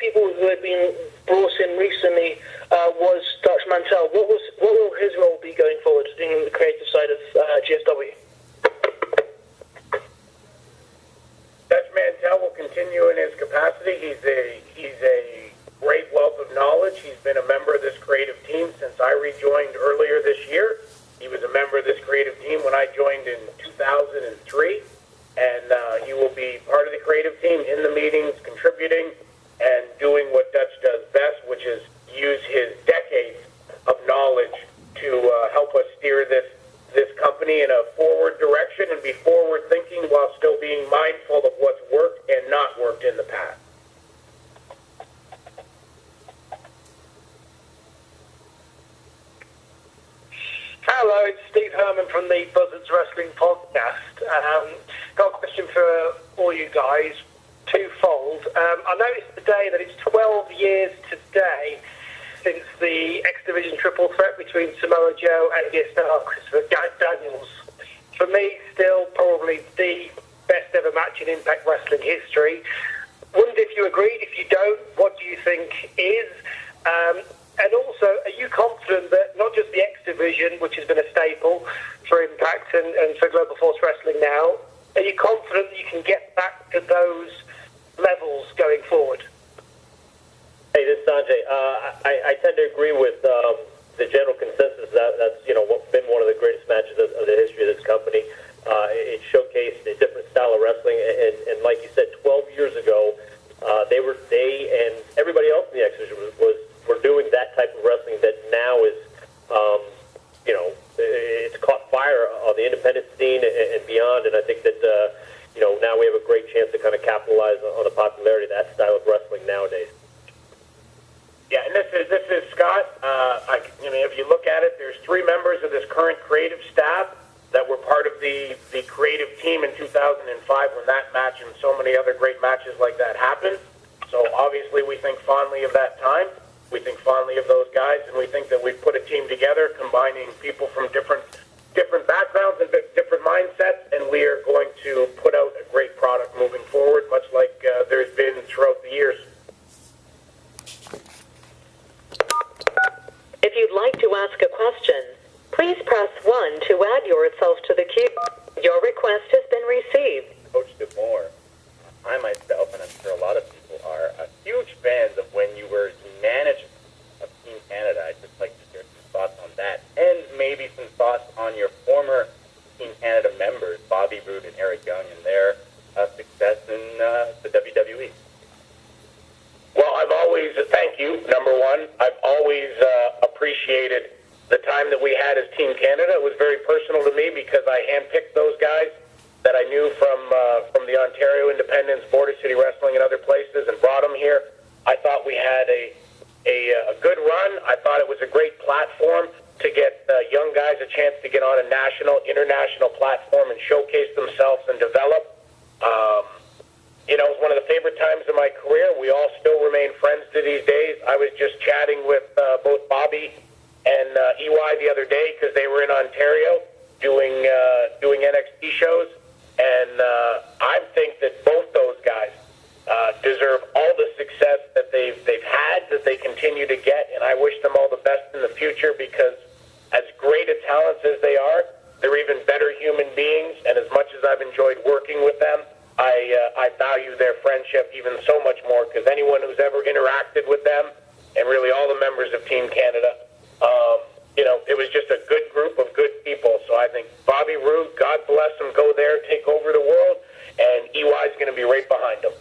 people who had been brought in recently was Dutch Mantell. What will his role be going forward in the creative side of GFW? Dutch Mantell will continue in his capacity. He's a great wealth of knowledge. He's been a member of this creative team since I rejoined earlier this year. He was a member of this creative team when I joined in 2003, and he will be part of the creative team in the meetings, contributing and doing what Dutch does best, which is use his decades of knowledge to help us steer this company in a forward direction and be forward thinking while still being mindful of what's worked and not worked in the past. Hello, it's Steve Herman from the Buzzards Wrestling Podcast. Got a question for all you guys, twofold. I noticed today that it's 12 years today since the X Division triple threat between Samoa Joe and his star Christopher Daniels. For me, still probably the best ever match in Impact Wrestling history. Wondered if you agreed. If you don't, what do you think is? And also, are you confident that not just the X Division, which has been a staple for Impact and for Global Force Wrestling now, are you confident that you can get back to those levels going forward? Hey, this is Sonjay. I tend to agree with the general consensus that's been one of the greatest matches of the history of this company. It showcased a different style of wrestling, and like you said, 12 years ago, they and everybody else in the X Division were doing that type of wrestling that now is, it's caught fire on the independent scene and beyond. And I think that now we have a great chance to kind of capitalize on the popularity of that style of wrestling nowadays. Yeah, and this is Scott. If you look at it, there's 3 members of this current creative staff that were part of the creative team in 2005 when that match and so many other great matches like that happened. So obviously we think fondly of that time. We think fondly of those guys, and we think that we've put a team together combining people from different backgrounds and different mindsets, and we are going to put out a great product moving forward, much like there's been throughout the years. If you'd like to ask a question, please press 1 to add yourself to the queue. Your request has been received. Coach DeMoore, I myself, and I'm sure a lot of people are, huge fans of when you were managing of Team Canada. I'd just like to hear some thoughts on that, and maybe some thoughts on your former Team Canada members, Bobby Roode and Eric Young, and their success in the WWE. Well, thank you, number one. I've always appreciated the time that we had as Team Canada. It was very personal to me because I handpicked those guys that I knew from the Ontario Independence, Border City Wrestling, and other places, and brought them here. I thought we had a good run. I thought it was a great platform to get young guys a chance to get on a national, international platform and showcase themselves and develop. It was one of the favorite times of my career. We all still remain friends to these days. I was just chatting with both Bobby and EY the other day because they were in Ontario doing NXT shows, and I think that both those guys deserve all the success that they've had, that they continue to get, and I wish them all the best in the future because as great a talents as they are, they're even better human beings, and as much as I've enjoyed working with them, I value their friendship even so much more because anyone who's ever interacted with them, and really all the members of Team Canada, it was just a good group of good people. So I think Bobby Roode, God bless him, go there, take over the world, and EY's going to be right behind him.